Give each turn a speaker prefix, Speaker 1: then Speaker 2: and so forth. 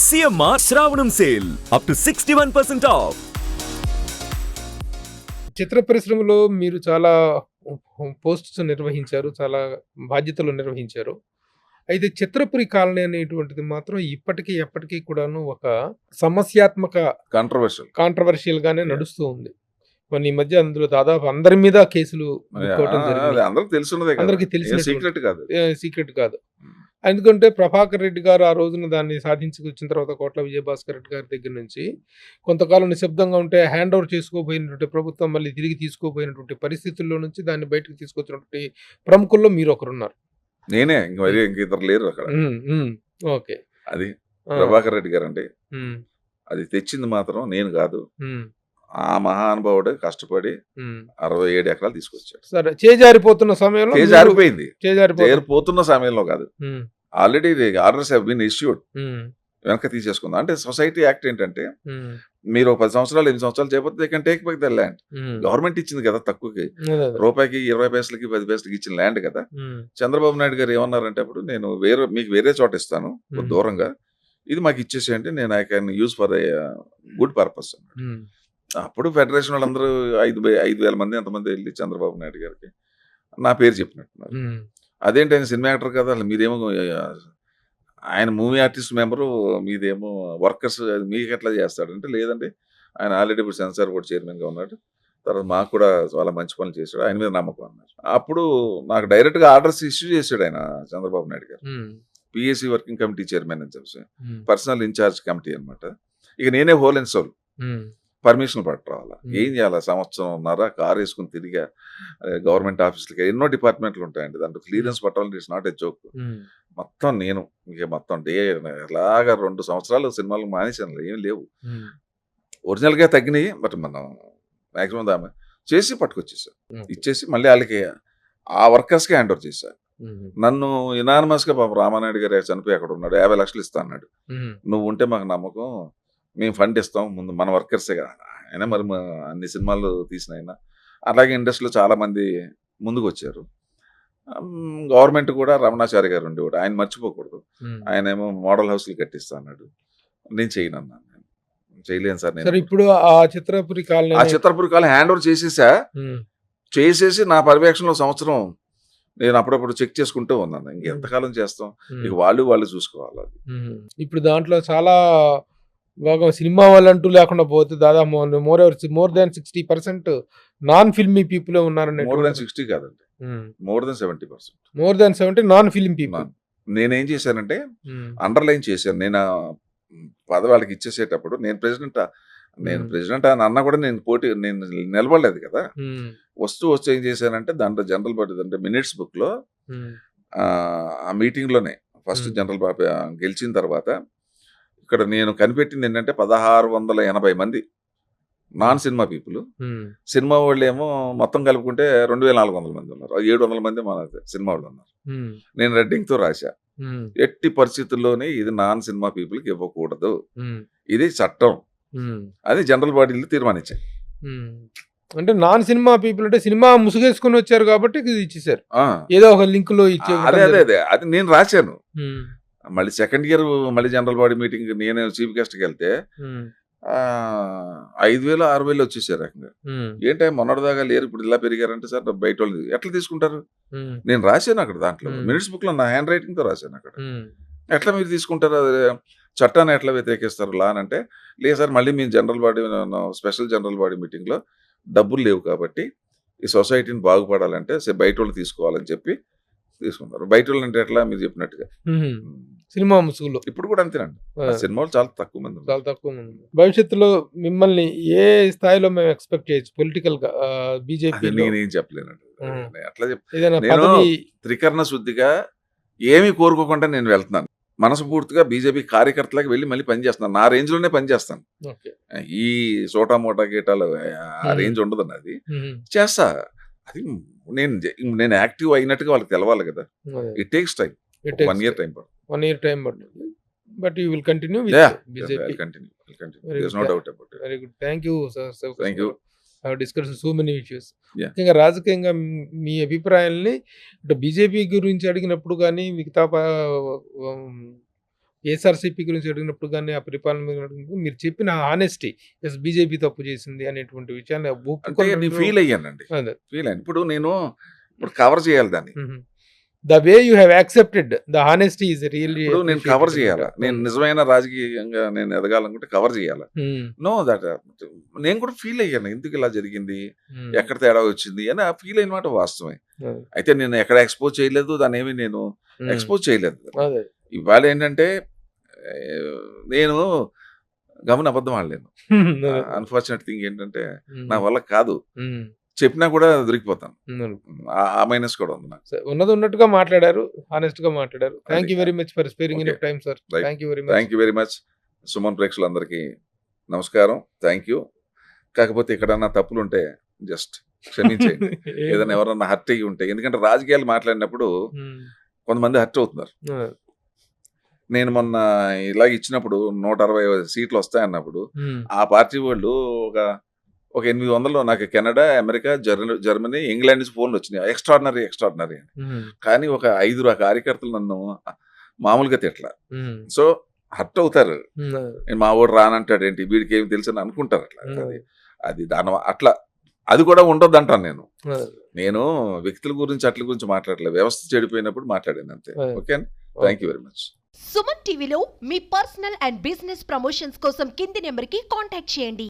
Speaker 1: CMR Shravanam Sale up to 61% off.
Speaker 2: చిత్ర పరిశ్రమలో మీరు చాలా పోస్ట్స్ నిర్వహించారు. చాలా బాధ్యతలు నిర్వహించారు. అయితే చిత్రపురి కాలనీ అనేటువంటిది మాత్రం ఇప్పటికీ, ఎప్పటికీ కూడాను ఒక సమస్యాత్మక కాంట్రోవర్షియల్ గానే నడుస్తూ ఉంది. ఈ మధ్య అందులో దాదాపు అందరి మీద కేసులు పెట్టుకోవడం జరిగింది. అందరికీ తెలిసిన సీక్రెట్ కాదు. ఎందుకంటే ప్రభాకర్ రెడ్డి గారు ఆ రోజున దాన్ని సాధించుకొచ్చిన తర్వాత కోట్ల విజయభాస్కర్ రెడ్డి గారి దగ్గర నుంచి కొంతకాలం నిశ్శబ్దంగా ఉంటే హ్యాండ్ ఓవర్ చేసుకోబోయినటువంటి ప్రభుత్వం మళ్ళీ తిరిగి తీసుకోబోయినటువంటి పరిస్థితుల్లో నుంచి దాన్ని బయటకు తీసుకొచ్చినటువంటి ప్రముఖుల్లో మీరు ఒకరున్నారు.
Speaker 3: నేనే ఇంక ఇద్దరు లేరు అక్కడ.
Speaker 2: ఓకే,
Speaker 3: అది ప్రభాకర్ రెడ్డి గారు అండి. అది తెచ్చింది మాత్రం నేను కాదు, ఆ మహానుభావుడు కష్టపడి 67 ఎకరాలు తీసుకొచ్చాడు.
Speaker 2: సరే, చేజారిపోతున్న సమయంలో
Speaker 3: చేజారిపోతున్న సమయంలో కాదు, already orders have been issued, వెనక తీసేసుకుందాం. అంటే సొసైటీ యాక్ట్ ఏంటంటే మీరు 10 సంవత్సరాలు 8 సంవత్సరాలు చేయకపోతే they can take back the land. Government ఇచ్చింది కదా, తక్కువకి రూపాయికి 20 పైసలకి 10 పైసలకి ఇచ్చిన ల్యాండ్ కదా. చంద్రబాబు నాయుడు గారు ఏమన్నారంటే అప్పుడు, నేను మీకు వేరే చోట ఇస్తాను దూరంగా, ఇది మాకు ఇచ్చేసేయండి, నేను I can use for good purpose. అప్పుడు ఫెడరేషన్ వాళ్ళందరూ 5,000 మంది ఎంతమంది వెళ్ళి చంద్రబాబు నాయుడు గారికి నా పేరు చెప్పినట్టున్నారు. అదేంటి, ఆయన సినిమా యాక్టర్ కదా, అసలు మీదేమో ఆయన మూవీ ఆర్టిస్ట్ మెంబరు, మీదేమో వర్కర్స్, మీకు ఎట్లా చేస్తాడంటే, లేదండి ఆయన ఆల్రెడీ ఇప్పుడు సెన్సార్ బోర్డు చైర్మన్గా ఉన్నాడు, తర్వాత మాకు కూడా చాలా మంచి పనులు చేశాడు, ఆయన మీద నమ్మకం అన్నారు. అప్పుడు నాకు డైరెక్ట్గా ఆర్డర్స్ ఇష్యూ చేశాడు ఆయన చంద్రబాబు నాయుడు గారు, పిఎస్సి వర్కింగ్ కమిటీ చైర్మన్ అని చెప్పి, పర్సనల్ ఇన్ఛార్జ్ కమిటీ అనమాట. ఇక నేనే హోల్ అండ్ సోల్ పర్మిషన్ పట్టరావాలా, ఏం చేయాలా, సంవత్సరంన్నర కారు వేసుకుని తిరిగా గవర్నమెంట్ ఆఫీసులకి, ఎన్నో డిపార్ట్మెంట్లు ఉంటాయండి, దాంట్లో క్లియరెన్స్ పట్టాలంటే ఇట్స్ నాట్ ఎ జోక్. మొత్తం నేను ఇక మొత్తం ఎలాగా 2 సంవత్సరాలు సినిమాలు మానేసాను, ఏం లేవు, ఒరిజినల్గా తగ్గినాయి, బట్ మనం మ్యాక్సిమం దామె చేసి పట్టుకొచ్చేసాను, ఇచ్చేసి మళ్ళీ వాళ్ళకి ఆ వర్కర్స్కి హ్యాండ్ ఓవర్ చేశాను. నన్ను ఇనానిమస్గా పాపం రామానాయుడు గారు చనిపోయి అక్కడ ఉన్నాడు, 50 లక్షలు ఇస్తా అన్నాడు, నువ్వు ఉంటే మాకు నమ్మకం, మేము ఫండ్ ఇస్తాం, ముందు మన వర్కర్సే కదా ఆయన, మరి అన్ని సినిమాలు తీసిన ఆయన. అలాగే ఇండస్ట్రీలో చాలామంది ముందుకు వచ్చారు. గవర్నమెంట్ కూడా రమణాచారి గారు ఉండేవాడు, ఆయన మర్చిపోకూడదు. ఆయన ఏమో మోడల్ హౌస్లు కట్టిస్తా అన్నాడు, నేను చేయను అన్నాను, నేను చేయలేను సార్. నేను
Speaker 2: ఇప్పుడు ఆ చిత్రపురి
Speaker 3: కాలనీ హ్యాండ్ ఓవర్ చేసేసి నా పర్యవేక్షణలో సంవత్సరం నేను అప్పుడప్పుడు చెక్ చేసుకుంటూ ఉన్నాను. ఇంకెంతకాలం చేస్తాం, ఇక వాళ్ళు చూసుకోవాలి. అది
Speaker 2: ఇప్పుడు దాంట్లో చాలా బాగా సినిమా వాళ్ళంటూ లేకుండా పోతే దాదాపు more than 60% non filmy people ఉన్నారని.
Speaker 3: మోర్ దాన్ 60 కాదండి, more than 70%.
Speaker 2: More than 70 non film people.
Speaker 3: నేనేం చేశానంటే అండర్లైన్ చేశాను, నేను పదవి వాళ్ళకి ఇచ్చేసేటప్పుడు, నేను ప్రెసిడెంట్ అని అన్నా కూడా నేను నిలబడలేదు కదా. వస్తూ ఏం చేశానంటే, దాంట్లో జనరల్ బాడీ అంటే మినిట్స్ బుక్ లో ఆ మీటింగ్ లోనే ఫస్ట్ జనరల్ బాడీ గెలిచిన తర్వాత ఇక్కడ నేను కనిపెట్టింది ఏంటంటే 1680 మంది నాన్ సినిమా పీపుల్. సినిమా వాళ్ళు ఏమో మొత్తం కలుపుకుంటే 2400 మంది ఉన్నారు, 700 మంది మన సినిమా వాళ్ళు ఉన్నారు. నేను రెడ్డింగ్ తో రాశా, ఎట్టి పరిస్థితుల్లోనే ఇది నాన్ సినిమా పీపుల్ కి ఇవ్వకూడదు, ఇది చట్టం, అది జనరల్ బాడీలు తీర్మానించాయి.
Speaker 2: అంటే నాన్ సినిమా పీపుల్ అంటే సినిమా ముసుగేసుకుని వచ్చారు కాబట్టి ఇది ఇచ్చేసారు, ఏదో ఒక లింక్ లో ఇచ్చే.
Speaker 3: అదే అది నేను రాశాను. మళ్ళీ సెకండ్ ఇయర్ మళ్ళీ జనరల్ బాడీ మీటింగ్ నేను చీఫ్ గెస్ట్కి వెళ్తే 5,000 6,000 వచ్చేసారు రకంగా. ఏంటంటే మొన్నటిదాకా లేరు, ఇప్పుడు ఇలా పెరిగారంటే సార్ బయట వాళ్ళు ఎట్లా తీసుకుంటారు. నేను రాశాను అక్కడ, దాంట్లో మినిట్స్ బుక్ లో నా హ్యాండ్ రైటింగ్ తో రాశాను అక్కడ, ఎట్లా మీరు తీసుకుంటారు, చట్టాన్ని ఎట్లా వ్యతిరేకిస్తారు లా అని అంటే, లేదు సార్ మళ్ళీ మీ general body special general body meeting లో డబ్బులు లేవు కాబట్టి ఈ సొసైటీని బాగుపడాలంటే బయట వాళ్ళు తీసుకోవాలని చెప్పి తీసుకుంటారు. బయట వాళ్ళు అంటే ఎట్లా మీరు చెప్పినట్టుగా
Speaker 2: సినిమా ముసుగులో
Speaker 3: ఇప్పుడు కూడా అంతేనండి, సినిమాలు చాలా తక్కువ మంది.
Speaker 2: భవిష్యత్తులో మిమ్మల్ని ఏ స్థాయిలో మేము ఎక్స్పెక్ట్ చేయొచ్చు పొలిటికల్ గా? బీజేపీ
Speaker 3: నేనేం చెప్పలేనండి, అట్లా త్రికరణ శుద్ధిగా ఏమీ కోరుకోకుండా నేను వెళ్తున్నాను, మనస్ఫూర్తిగా బీజేపీ కార్యకర్తలకు వెళ్ళి మళ్ళీ పనిచేస్తున్నాను, నా రేంజ్ లోనే పనిచేస్తాను. ఈ సోటా మోటా గీటాలు ఆ రేంజ్ ఉండదు, అది చేస్తా. అది నేను యాక్టివ్ అయినట్టుగా వాళ్ళకి తెలవాలి కదా. It takes time, 1 year time పడుతుంది.
Speaker 2: 1 year టైం పడుతుంది, but you will continue with BJP.
Speaker 3: There's no doubt about it.
Speaker 2: Very good. Thank you, sir.
Speaker 3: Thank you.
Speaker 2: I have discussed so many issues. ముఖ్యంగా రాజకీయంగా మీ అభిప్రాయాల్ని BJP గురించి అడిగినప్పుడు కానీ, మిగతా ఏఎస్ఆర్‌సీపీ గురించి అడిగినప్పుడు గాని, ఆ పరిపాలన మీద అడిగినప్పుడు మీరు చెప్పిన హానెస్టీ బీజేపీ తప్పు చేసింది అనేటువంటి విషయాన్ని
Speaker 3: అంటే నేను
Speaker 2: ఒప్పుకోవడంలో
Speaker 3: ఫీల్ అయ్యానండి.
Speaker 2: అదే.
Speaker 3: ఫీల్ అయ్యాను. ఇప్పుడు కవర్ చేయాలి దాన్ని.
Speaker 2: The way you have accepted the honesty is really
Speaker 3: ఇప్పుడు నేను కవర్ చేయాలా. నేను నిజమైన రాజకీయంగా నేను ఎదగాలనుకుంటే కవర్ చేయాలా. నో దట్ నేను కూడా ఫీల్ అయ్యాను. ఎందుకు ఇలా జరిగింది? ఎక్కడ తేడా వచ్చింది అని ఆ ఫీల్ అయిన మాట వాస్తవమే. అయితే నేను ఎక్కడ ఎక్స్పోజ్ చేయలేదు. దాన్ని ఏమి నేను ఎక్స్పోజ్ చేయలేదు.
Speaker 2: అదే.
Speaker 3: ఇవాళ ఏంటంటే నేను గమని అబద్ధం ఆడలేను. అన్ఫార్చునేట్ థింగ్ ఏంటంటే నా వల్ల కాదు. చెప్పినా కూడా దొరికిపోతాను. ఆ మైనస్ కూడా ఉంది నాకు.
Speaker 2: ఉన్నది ఉన్నట్టుగా మాట్లాడారు, హానెస్ట్ గా మాట్లాడారు. Thank you very much for sparing in time sir.
Speaker 3: Right.
Speaker 2: Thank you very much.
Speaker 3: Thank you very much. Suman ప్రేక్షకులందరికీ నమస్కారం. Thank you. కాకపోతే ఎక్కడన్నా తప్పులు ఉంటే జస్ట్ క్షమించేయండి. ఏదైనా ఎవరన్నా హర్ట్ అయ్యి ఉంటే, ఎందుకంటే రాజకీయాలు మాట్లాడినప్పుడు కొంతమంది హర్ట్ అవుతున్నారు. నేను మొన్న ఇలాగ ఇచ్చినప్పుడు 160 సీట్లు వస్తాయన్నప్పుడు ఆ పార్టీ వాళ్ళు ఒక 800 నాకు కెనడా, అమెరికా, జర్మనీ, ఇంగ్లాండ్ నుంచి ఫోన్లు వచ్చినాయి. ఎక్స్ట్రాడినరీ అని. కానీ ఒక 5 కార్యకర్తలు నన్ను మామూలుగా తిట్ల. సో హర్ట్ అవుతారు. నేను మా వాడు రానంటాడు ఏంటి, వీడికి ఏమి తెలుసు అని అనుకుంటారు. అది దాని అట్లా అది కూడా ఉండొద్దు అంటాను నేను. నేను వ్యక్తుల గురించి అట్ల గురించి మాట్లాడలేదు. వ్యవస్థ చెడిపోయినప్పుడు మాట్లాడాను అంతే. Okay. Thank you very much.
Speaker 4: Suman టీవీలో మీ పర్సనల్ అండ్ బిజినెస్ ప్రమోషన్స్ కోసం కింది నెంబర్కి కాంటాక్ట్ చేయండి.